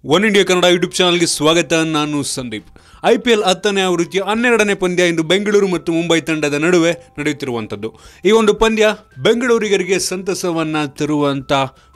One India Kannada YouTube ಚಾನಲ್ಗೆ ಸ್ವಾಗತ. ನಾನು ಸಂದೀಪ್. IPL 10ನೇ ಆವೃತ್ತಿಯ 12ನೇ ಪಂದ್ಯ ಇಂದು ಬೆಂಗಳೂರು ಮತ್ತು ಮುಂಬೈ ತಂಡದ ನಡುವೆ ನಡೆಯುತ್ತಿರುವಂಥದ್ದು. ಈ ಒಂದು ಪಂದ್ಯ ಬೆಂಗಳೂರಿಗರಿಗೆ ಸಂತಸವನ್ನು ತರುವಂಥ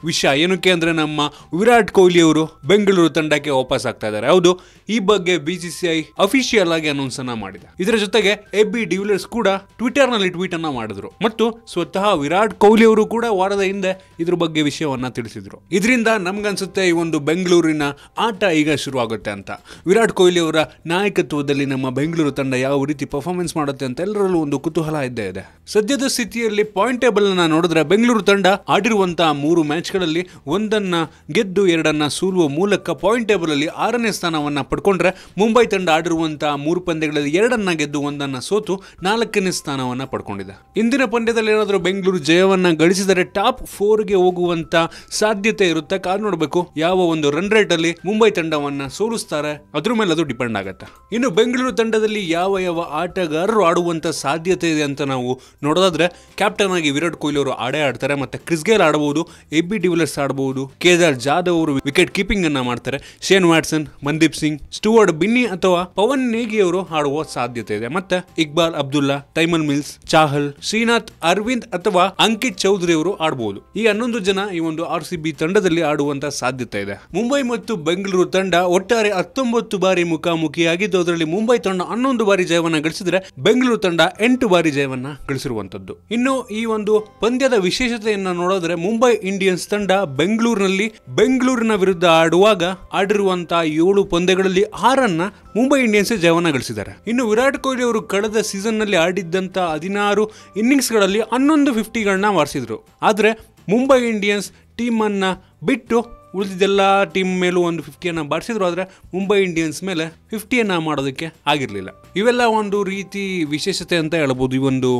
ವಿಷಯ. ಏನಕ್ಕೆ ಅಂದರೆ ನಮ್ಮ ವಿರಾಟ್ ಕೊಹ್ಲಿ ಅವರು ಬೆಂಗಳೂರು ತಂಡಕ್ಕೆ ವಾಪಸ್ ಆಗ್ತಾ ಇದ್ದಾರೆ. ಹೌದು, ಈ ಬಗ್ಗೆ BCCI ಅಫಿಷಿಯಲ್ ಆಗಿ ಅನೌನ್ಸ್ ಅನ್ನ ಮಾಡಿದೆ. ಇದರ ಜೊತೆಗೆ AB ಡಿವಿಲಿಯರ್ಸ್ ಕೂಡ ಟ್ವಿಟರ್ನಲ್ಲಿ ಟ್ವೀಟ್ ಅನ್ನ ಮಾಡಿದ್ರು ಮತ್ತು ಸ್ವತಃ ವಿರಾಟ್ ಕೊಹ್ಲಿ ಅವರು ಕೂಡ ವಾರದ ಹಿಂದೆ ಇದ್ರ ಬಗ್ಗೆ ವಿಷಯವನ್ನ ತಿಳಿಸಿದ್ರು. ಇದರಿಂದ ನಮ್ಗನ್ಸುತ್ತೆ ಈ ಒಂದು ಬೆಂಗಳೂರಿನ ಆಟ ಈಗ ಶುರು ಆಗುತ್ತೆ ಅಂತ. ವಿರಾಟ್ ಕೊಹ್ಲಿ ಅವರ ನಾಯಕತ್ವದಲ್ಲಿ ನಮ್ಮ ಬೆಂಗಳೂರು ತಂಡ ಯಾವ ರೀತಿ ಪರ್ಫಾರ್ಮೆನ್ಸ್ ಮಾಡುತ್ತೆ ಅಂತ ಎಲ್ಲರಲ್ಲೂ ಒಂದು ಕುತೂಹಲ ಇದ್ದೇ ಇದೆ. ಸದ್ಯದ ಸ್ಥಿತಿಯಲ್ಲಿ ಪಾಯಿಂಟ್ ಟೇಬಲ್ ಅನ್ನ ನೋಡಿದ್ರೆ ಬೆಂಗಳೂರು ತಂಡ ಆಡಿರುವಂತಹ 3 ಮ್ಯಾಚ್ಗಳಲ್ಲಿ ಒಂದನ್ನ ಗೆದ್ದು 2 ಸೋಲುವ ಮೂಲಕ ಪಾಯಿಂಟ್ ಟೇಬಲ್ ಅಲ್ಲಿ 6ನೇ ಸ್ಥಾನವನ್ನ ಪಡ್ಕೊಂಡ್ರೆ, ಮುಂಬೈ ತಂಡ ಆಡಿರುವಂತಹ 3 ಪಂದ್ಯಗಳಲ್ಲಿ 2 ಗೆದ್ದು 1 ಸೋತು 4ನೇ ಸ್ಥಾನವನ್ನ ಪಡ್ಕೊಂಡಿದೆ. ಇಂದಿನ ಪಂದ್ಯದಲ್ಲಿ ಏನಾದರೂ ಬೆಂಗಳೂರು ಜಯವನ್ನ ಗಳಿಸಿದರೆ ಟಾಪ್ 4ಗೆ ಹೋಗುವಂತ ಸಾಧ್ಯತೆ ಇರುತ್ತೆ. ಕಾದು ನೋಡಬೇಕು ಯಾವ ಒಂದು ರನ್ ರೇಟ್ ಅಲ್ಲಿ ಮುಂಬೈ ತಂಡವನ್ನ ಸೋಲಿಸ್ತಾರೆ, ಅದ್ರ ಮೇಲೆ ಅದು ಡಿಪೆಂಡ್ ಆಗುತ್ತೆ. ಇನ್ನು ಬೆಂಗಳೂರು ತಂಡದಲ್ಲಿ ಯಾವ ಆಟಗಾರರು ಆಡುವಂತ ಸಾಧ್ಯತೆ ಇದೆ ಅಂತ ನಾವು ನೋಡೋದಾದ್ರೆ, ಕ್ಯಾಪ್ಟನ್ ಆಗಿ ವಿರಾಟ್ ಕೊಹ್ಲಿ ಅವರು ಆಡ್ತಾರೆ, ಮತ್ತೆ ಕ್ರಿಸ್ ಗೇಲ್ ಆಡಬಹುದು, AB ಡಿವಿಲಿಯರ್ಸ್ ಆಡಬಹುದು, ಕೇದಾರ್ ಜಾಧವ್ ಅವರು ವಿಕೆಟ್ ಕೀಪಿಂಗ್ ಅನ್ನ ಮಾಡ್ತಾರೆ, Shane Watson, Mandeep Singh, Stuart Binny ಅಥವಾ ಪವನ್ ನೇಗಿ ಅವರು ಆಡುವ ಸಾಧ್ಯತೆ ಇದೆ. ಮತ್ತೆ ಇಕ್ಬಾಲ್ ಅಬ್ದುಲ್ಲಾ, ಟೈಮನ್ ಮಿಲ್ಸ್, ಚಾಹಲ್, ಶ್ರೀನಾಥ್, ಅರವಿಂದ್ ಅಥವಾ ಅಂಕಿತ್ ಚೌಧರಿ ಅವರು ಆಡಬಹುದು. ಈ 11 ಜನ ಈ ಒಂದು RCB ತಂಡದಲ್ಲಿ ಆಡುವಂತ ಸಾಧ್ಯತೆ ಇದೆ. ಮುಂಬೈ ಮತ್ತು ಬೆಂಗಳೂರು ತಂಡ ಒಟ್ಟಾರೆ 19 ಬಾರಿ ಮುಖಾಮುಖಿಯಾಗಿದ್ದು, ಅದರಲ್ಲಿ ಮುಂಬೈ ತಂಡ 11 ಬಾರಿ ಜಯವನ್ನ ಗಳಿಸಿದ್ರೆ ಬೆಂಗಳೂರು ತಂಡ 8 ಬಾರಿ ಜಯವನ್ನ ಗಳಿಸಿರುವಂತದ್ದು. ಇನ್ನು ಈ ಒಂದು ಪಂದ್ಯದ ವಿಶೇಷತೆಯನ್ನ ನೋಡಿದ್ರೆ, ಮುಂಬೈ ಇಂಡಿಯನ್ಸ್ ತಂಡ ಬೆಂಗಳೂರಿನ ವಿರುದ್ಧ ಆಡುವಾಗ ಆಡಿರುವಂತಹ 7 ಪಂದ್ಯಗಳಲ್ಲಿ 6 ಮುಂಬೈ ಇಂಡಿಯನ್ಸ್ ಜಯವನ್ನ ಗಳಿಸಿದ್ದಾರೆ. ಇನ್ನು ವಿರಾಟ್ ಕೊಹ್ಲಿ ಅವರು ಕಳೆದ ಸೀಸನ್ ನಲ್ಲಿ ಆಡಿದ್ದಂತ 16 ಇನ್ನಿಂಗ್ಸ್ ಗಳಲ್ಲಿ 11 50ಗಳನ್ನ ಬಾರಿಸಿದ್ರು. ಆದ್ರೆ ಮುಂಬೈ ಇಂಡಿಯನ್ಸ್ ಟೀಮ್ ಅನ್ನ ಬಿಟ್ಟು ಉಳಿದಿದ್ದೆಲ್ಲ ಟೀಮ್ ಮೇಲೂ ಒಂದು 50ಯನ್ನು ಬಾರಿಸಿದ್ರು. ಆದರೆ ಮುಂಬೈ ಇಂಡಿಯನ್ಸ್ ಮೇಲೆ 50ಯನ್ನು ಮಾಡೋದಕ್ಕೆ ಆಗಿರಲಿಲ್ಲ. ಇವೆಲ್ಲ ಒಂದು ರೀತಿ ವಿಶೇಷತೆ ಅಂತ ಹೇಳ್ಬೋದು ಈ ಒಂದು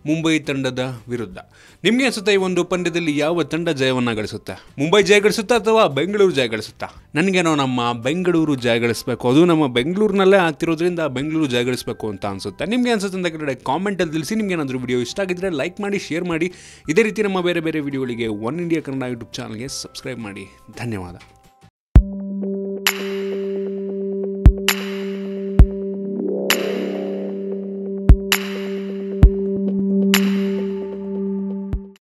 ಮುಂಬೈ ತಂಡದ ವಿರುದ್ಧ. ನಿಮಗೆ ಅನಿಸುತ್ತೆ ಈ ಒಂದು ಪಂದ್ಯದಲ್ಲಿ ಯಾವ ತಂಡ ಜಯವನ್ನು ಗಳಿಸುತ್ತೆ? ಮುಂಬೈ ಜಯ ಗಳಿಸುತ್ತಾ ಅಥವಾ ಬೆಂಗಳೂರು ಜಯ ಗಳಿಸುತ್ತಾ? ನನಗೇನೋ ನಮ್ಮ ಬೆಂಗಳೂರು ಜಯ ಗಳಿಸಬೇಕು, ಅದು ನಮ್ಮ ಬೆಂಗಳೂರಿನಲ್ಲೇ ಆಗ್ತಿರೋದ್ರಿಂದ ಬೆಂಗಳೂರು ಜಯ ಗಳಿಸಬೇಕು ಅಂತ ಅನಿಸುತ್ತೆ. ನಿಮಗೆ ಅನಿಸುತ್ತೆ ಅಂತ ಕೇಳಿದ್ರೆ ಕಾಮೆಂಟಲ್ಲಿ ತಿಳಿಸಿ. ನಿಮ್ಗೆ ಏನಾದರೂ ವಿಡಿಯೋ ಇಷ್ಟ ಆಗಿದ್ರೆ ಲೈಕ್ ಮಾಡಿ, ಶೇರ್ ಮಾಡಿ. ಇದೇ ರೀತಿ ನಮ್ಮ ಬೇರೆ ಬೇರೆ ವಿಡಿಯೋಗಳಿಗೆ ಒನ್ ಇಂಡಿಯಾ ಕನ್ನಡ ಯೂಟ್ಯೂಬ್ ಚಾನಲ್ಗೆ ಸಬ್ಸ್ಕ್ರೈಬ್ ಮಾಡಿ. ಧನ್ಯವಾದ.